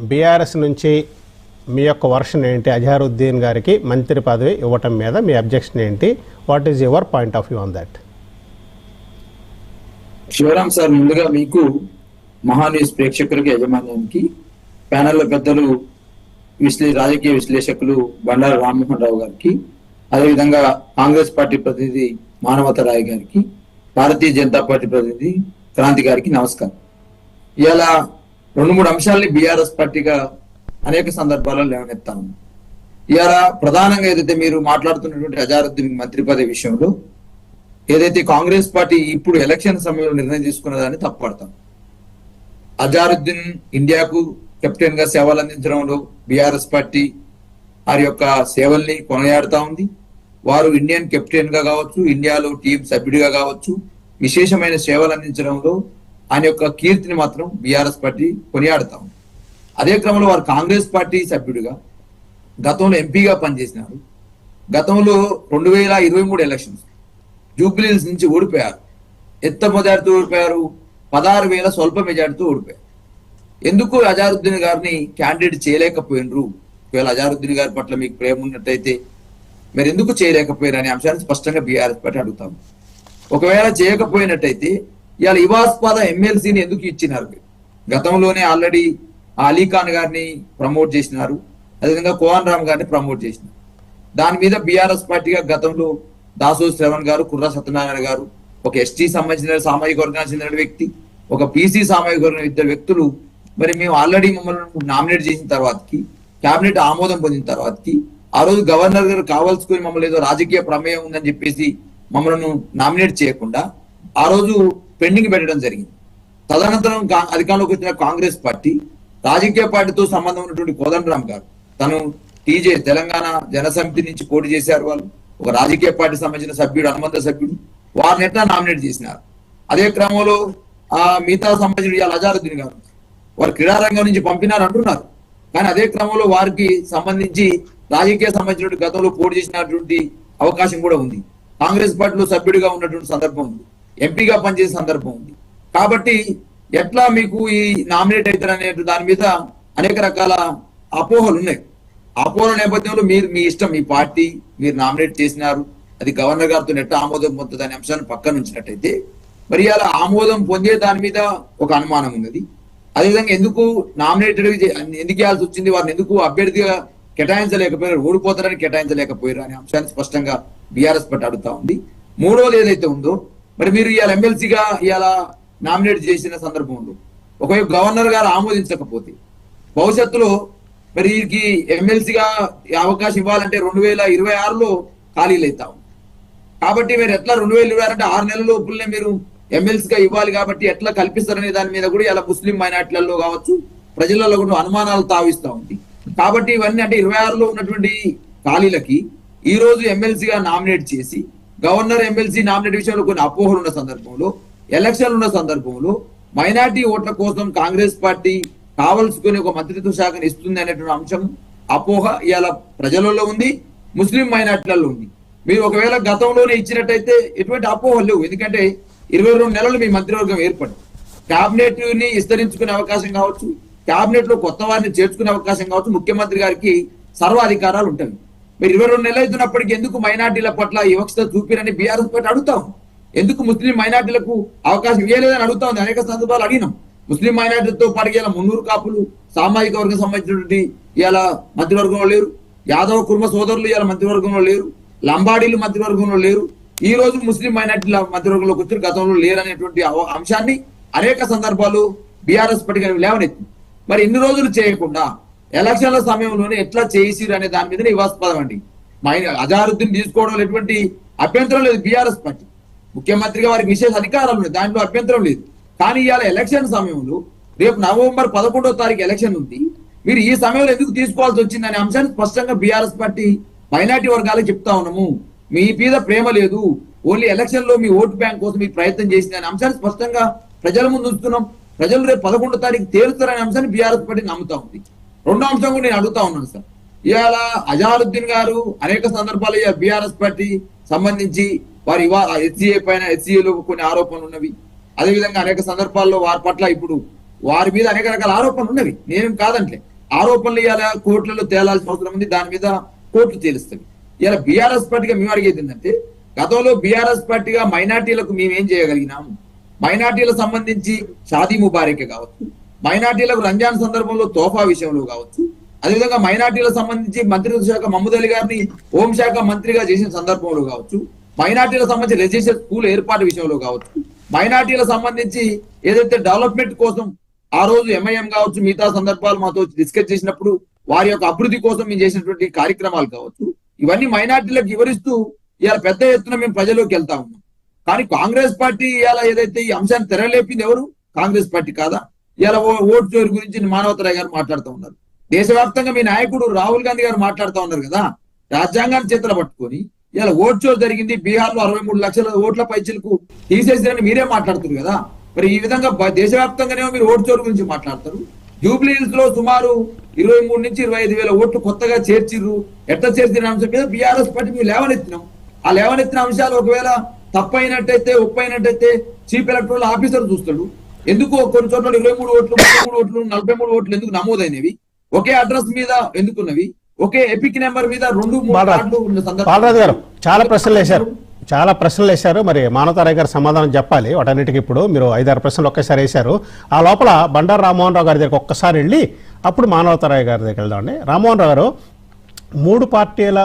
BRS నుంచి మీ యొక్క version ఏంటి? అజహరుద్దీన్ గారికి మంత్రి పదవి ఇవ్వటం మీద మీ అబ్జెక్షన్ ఏంటి? What is your point of view on that? Sivaram sir, ముందుగా మీకు మహాన్యూస్ ప్రేక్షకులకి యాజమాన్యానికి ప్యానెల్లో పెద్దలు రాజకీయ విశ్లేషకులు బండారు రామ్మోహన్ రావు గారికి, అదేవిధంగా కాంగ్రెస్ పార్టీ ప్రతినిధి మానవత రాయ్ గారికి, భారతీయ జనతా పార్టీ ప్రతినిధి క్రాంతి గారికి నమస్కారం. ఇలా 2-3 అంశాలని బీఆర్ఎస్ పార్టీగా అనేక సందర్భాల్లో లేవనెత్తాను. ఇవాళ ప్రధానంగా ఏదైతే మీరు మాట్లాడుతున్నటువంటి అజహరుద్దీన్ మంత్రి పదవి విషయంలో ఏదైతే కాంగ్రెస్ పార్టీ ఇప్పుడు ఎలక్షన్ సమయంలో నిర్ణయం తీసుకున్నదాన్ని తప్పుపడతాం. అజహరుద్దీన్ ఇండియాకు కెప్టెన్ గా సేవలు అందించడంలో బీఆర్ఎస్ పార్టీ వారి యొక్క సేవల్ని కొనయాడుతా ఉంది. వారు ఇండియన్ కెప్టెన్ గా కావచ్చు, ఇండియాలో టీం సభ్యుడిగా కావచ్చు, విశేషమైన సేవలు అందించడంలో ఆయన యొక్క కీర్తిని మాత్రం బీఆర్ఎస్ పార్టీ కొనియాడుతా ఉంది. అదే క్రమంలో వారు కాంగ్రెస్ పార్టీ సభ్యుడిగా గతంలో ఎంపీగా పనిచేసినారు. గతంలో 2023 ఎలక్షన్స్ జూబ్లీహిల్స్ నుంచి ఓడిపోయారు. ఎంత మెజార్టీతో ఓడిపోయారు? 16,000 స్వల్ప మెజార్టీతో ఓడిపోయారు. ఎందుకు అజహరుద్దీన్ గారిని క్యాండిడేట్ చేయలేకపోయినరు? ఒకవేళ అజహరుద్దీన్ గారి పట్ల మీకు ప్రేమ ఉన్నట్టయితే మీరు ఎందుకు చేయలేకపోయారు అనే అంశాన్ని స్పష్టంగా బీఆర్ఎస్ పార్టీ అడుగుతాము. ఒకవేళ చేయకపోయినట్టయితే ఇవాళ వివాదాస్పద ఎమ్మెల్సీని ఎందుకు ఇచ్చినారు? గతంలోనే ఆల్రెడీ అలీఖాన్ గారిని ప్రమోట్ చేసినారు, అదేవిధంగా కోహన్ రామ్ గారిని ప్రమోట్ చేసినారు. దాని మీద బీఆర్ఎస్ పార్టీగా గతంలో దాసో శ్రవణ్ గారు, కుర్రా సత్యనారాయణ గారు, ఒక ఎస్టీ సంబంధించిన సామాజిక వర్గానికి చెందిన వ్యక్తి, ఒక పీసీ సామాజిక వర్గం, 2 వ్యక్తులు మరి మేము ఆల్రెడీ మమ్మల్ని నామినేట్ చేసిన తర్వాతకి, క్యాబినెట్ ఆమోదం పొందిన తర్వాతకి, ఆ రోజు గవర్నర్ గారు కావాల్సుకుని మమ్మల్ని ఏదో రాజకీయ ప్రమేయం ఉందని చెప్పేసి మమ్మల్ని నామినేట్ చేయకుండా ఆ రోజు పెండింగ్ పెట్టడం జరిగింది. తదనంతరం అధికారంలోకి వచ్చిన కాంగ్రెస్ పార్టీ, రాజకీయ పార్టీతో సంబంధం ఉన్నటువంటి కోదండరామ్ గారు, తను టీజే తెలంగాణ జనసమితి నుంచి పోటీ చేశారు. వాళ్ళు ఒక రాజకీయ పార్టీ సంబంధించిన సభ్యుడు, అనుబంధ సభ్యుడు, వారిని ఎట్లా నామినేట్ చేసినారు. అదే క్రమంలో మిగతా సంబంధించిన అజహరుద్దీన్ గారు వారు క్రీడారంగం నుంచి పంపినారు అంటున్నారు. కానీ అదే క్రమంలో వారికి సంబంధించి రాజకీయ సంబంధించిన గతంలో పోటీ చేసినటువంటి అవకాశం కూడా ఉంది. కాంగ్రెస్ పార్టీలో సభ్యుడిగా ఉన్నటువంటి సందర్భం ఉంది, ఎంపీగా పనిచేసే సందర్భం ఉంది. కాబట్టి ఎట్లా మీకు ఈ నామినేట్ అవుతారనే దాని మీద అనేక రకాల అపోహలు ఉన్నాయి. అపోహల నేపథ్యంలో మీరు మీ ఇష్టం, మీ పార్టీ మీరు నామినేట్ చేసినారు, అది గవర్నర్ గారితో ఎట్లా ఆమోదం పొందుతుంది అనే అంశాన్ని పక్కన ఉంచినట్టయితే మరి అలా ఆమోదం పొందే దాని మీద ఒక అనుమానం ఉన్నది. అదేవిధంగా ఎందుకు నామినేటెడ్ ఎందుకు ఇవ్వాల్సి వచ్చింది, వారిని ఎందుకు అభ్యర్థిగా కేటాయించలేకపోయారు, ఓడిపోతారని కేటాయించలేకపోయారు అనే అంశాన్ని స్పష్టంగా బీఆర్ఎస్ పార్టీ అడుగుతా ఉంది. మూడోది ఏదైతే ఉందో, మరి మీరు ఇవాళ ఎమ్మెల్సీగా ఇవాళ నామినేట్ చేసిన సందర్భంలో ఒకవైపు గవర్నర్ గారు ఆమోదించకపోతే భవిష్యత్తులో మరి వీరికి ఎమ్మెల్సీగా అవకాశం ఇవ్వాలంటే 2026లో ఖాళీలు అవుతా ఉంది. కాబట్టి మీరు ఎట్లా 2026 అంటే 6 నెలల లోపులనే మీరు ఎమ్మెల్సీగా ఇవ్వాలి, కాబట్టి ఎట్లా కల్పిస్తారనే దాని మీద కూడా ఇలా ముస్లిం మైనార్టీలలో కావచ్చు, ప్రజలలో కూడా అనుమానాలు తావిస్తూ ఉంది. కాబట్టి ఇవన్నీ అంటే 26లో ఉన్నటువంటి ఖాళీలకి ఈ రోజు ఎమ్మెల్సీగా నామినేట్ చేసి గవర్నర్ ఎమ్మెల్సీ నామినేట్ విషయంలో కొన్ని అపోహలు ఉన్న సందర్భంలో, ఎలక్షన్లు ఉన్న సందర్భంలో మైనార్టీ ఓట్ల కోసం కాంగ్రెస్ పార్టీ కావలసుకుని ఒక మంత్రిత్వ శాఖను ఇస్తుంది అనేటువంటి అంశం అపోహ ఇవాళ ప్రజలలో ఉంది, ముస్లిం మైనార్టీలలో ఉంది. మీరు ఒకవేళ గతంలోనే ఇచ్చినట్టయితే ఎటువంటి అపోహలు లేవు. ఎందుకంటే 22 నెలలు మీ మంత్రివర్గం ఏర్పడి క్యాబినెట్ ని విస్తరించుకునే అవకాశం కావచ్చు, క్యాబినెట్ లో కొత్త వారిని చేర్చుకునే అవకాశం కావచ్చు, ముఖ్యమంత్రి గారికి సర్వాధికారాలు ఉంటాయి. మీరు 22 నెలలు అవుతున్నప్పటికీ ఎందుకు మైనార్టీల పట్ల వివక్షత చూపిరని బీఆర్ఎస్ పార్టీ అడుగుతాం. ఎందుకు ముస్లిం మైనార్టీలకు అవకాశం ఇవ్వలేదని అడుగుతా ఉంది. అనేక సందర్భాలు అడిగినాం. ముస్లిం మైనార్టీతో పాటు ఇలా 300 కాపులు సామాజిక వర్గం సంబంధించినటువంటి ఇవాళ మంత్రివర్గంలో లేరు, యాదవ కుర్మ సోదరులు ఇవాళ మంత్రివర్గంలో లేరు, లంబాడీలు మంత్రివర్గంలో లేరు. ఈ రోజు ముస్లిం మైనార్టీల మంత్రివర్గంలోకి వచ్చి గతంలో లేరనేటువంటి అంశాన్ని అనేక సందర్భాలు బీఆర్ఎస్ పార్టీ లేవనెత్తి మరి ఇన్ని రోజులు చేయకుండా ఎలక్షన్ల సమయంలోనే ఎట్లా చేసిరు అనే దాని మీదనే వివాదాస్పదం అండి. అజహరుద్దీన్ తీసుకోవడం ఎటువంటి అభ్యంతరం లేదు. బీఆర్ఎస్ పార్టీ ముఖ్యమంత్రిగా వారికి విశేష అధికారాలు ఉన్నాయి, దాంట్లో అభ్యంతరం లేదు. కానీ ఇవాళ ఎలక్షన్ సమయంలో రేపు నవంబర్ 11వ తారీఖు ఎలక్షన్ ఉంది, మీరు ఈ సమయంలో ఎందుకు తీసుకోవాల్సి వచ్చింది అనే అంశాన్ని స్పష్టంగా బీఆర్ఎస్ పార్టీ మైనార్టీ వర్గాలకు చెప్తా ఉన్నాము. మీ మీద ప్రేమ లేదు, ఓన్లీ ఎలక్షన్ లో మీ ఓటు బ్యాంక్ కోసం మీకు ప్రయత్నం చేసింది అనే అంశాన్ని స్పష్టంగా ప్రజల ముందు ఉంచుతున్నాం. ప్రజలు రేపు 11వ తారీఖు తేలుతారనే అంశాన్ని బీఆర్ఎస్ పార్టీ నమ్ముతా ఉంది. రెండో అంశం కూడా నేను అడుగుతా ఉన్నాను సార్. ఇవాళ అజహరుద్దీన్ గారు అనేక సందర్భాలు బీఆర్ఎస్ పార్టీ సంబంధించి వారి ఎస్సీఏ పైన ఎస్సీఏలో కొన్ని ఆరోపణలు ఉన్నవి. అదేవిధంగా అనేక సందర్భాల్లో వారి పట్ల ఇప్పుడు వారి మీద అనేక రకాల ఆరోపణలు ఉన్నవి, నేను కాదంటే ఆరోపణలు ఇవాళ కోర్టులలో తేలాల్సిన అవసరం ఉంది, దాని మీద కోర్టు తేలుస్తుంది. ఇలా బీఆర్ఎస్ పార్టీగా మేము అడిగేది ఏంటంటే, గతంలో బీఆర్ఎస్ పార్టీగా మైనార్టీలకు మేమేం చేయగలిగినాము? మైనార్టీలకు సంబంధించి షాదీ ముబారక్ కావచ్చు, మైనార్టీలకు రంజాన్ సందర్భంలో తోఫా విషయంలో కావచ్చు, అదేవిధంగా మైనార్టీలకు సంబంధించి మంత్రిత్వ శాఖ మహమూద్ అలీ గారిని హోంశాఖ మంత్రిగా చేసిన సందర్భంలో కావచ్చు, మైనార్టీలకు సంబంధించి రెసిడెన్షియల్ స్కూల్ ఏర్పాటు విషయంలో కావచ్చు, మైనార్టీలకు సంబంధించి ఏదైతే డెవలప్మెంట్ కోసం ఆ రోజు ఎంఐఎం కావచ్చు, మిగతా సందర్భాలు మాతో డిస్కస్ చేసినప్పుడు వారి యొక్క అభివృద్ధి కోసం మేము చేసినటువంటి కార్యక్రమాలు కావచ్చు, ఇవన్నీ మైనార్టీలకు వివరిస్తూ ఇవాళ పెద్ద ఎత్తున మేము ప్రజల్లోకి వెళ్తా ఉన్నాం. కానీ కాంగ్రెస్ పార్టీ ఇవాళ ఏదైతే ఈ అంశాన్ని తెరలేపింది ఎవరు? కాంగ్రెస్ పార్టీ కాదా? ఇవాళ ఓటు చోరీ గురించి మానవతరాయ్ గారు మాట్లాడుతూ ఉన్నారు. దేశవ్యాప్తంగా మీ నాయకుడు రాహుల్ గాంధీ గారు మాట్లాడుతూ ఉన్నారు కదా, రాజ్యాంగాన్ని చేతులు పట్టుకొని ఇలా ఓటు చోరు జరిగింది, బీహార్ లో 63 లక్షల ఓట్ల పైచలకు తీసేసారని మీరే మాట్లాడుతున్నారు కదా. మరి ఈ విధంగా దేశవ్యాప్తంగానే మీరు ఓటు చోరు గురించి మాట్లాడతారు. జూబ్లీ హిల్స్ లో సుమారు 23 నుంచి 25,000 ఓట్లు కొత్తగా చేర్చిర్రు, ఎట్లా చేర్చిన అంశం మీద బీఆర్ఎస్ పార్టీ మేము లేవనెత్తినాం. ఆ లేవనెత్తిన అంశాలు ఒకవేళ తప్పైనట్టయితే ఒప్పైనట్టయితే చీఫ్ ఎలక్టరల్ ఆఫీసర్ చూస్తాడు. ఎందుకు కొన్ని చోట్ల 23 ఓట్లు, 33 ఓట్లు, 43 ఓట్లు ఎందుకు నమోదైనవి? ఒకే అడ్రస్ మీద ఎందుకున్నవి? ఒకే ఎపిక్ నెంబర్ మీద 2-3 కార్డులు ఉన్న సందర్భం. బాలరాజు గారు చాలా ప్రశ్నలు వేశారు. మరి మానవతారాయ్ గారు సమాధానం చెప్పాలి వాటన్నిటికీ. ఇప్పుడు మీరు 5-6 ప్రశ్నలు ఒకేసారి వేశారు. ఆ లోపల బండారు రామ్మోహన్ రావు గారి దగ్గర ఒక్కసారి వెళ్ళి అప్పుడు మానవతారాయ్ గారి దగ్గరికి వెళ్దామండి. రామ్మోహన్ రావు గారు, 3 పార్టీల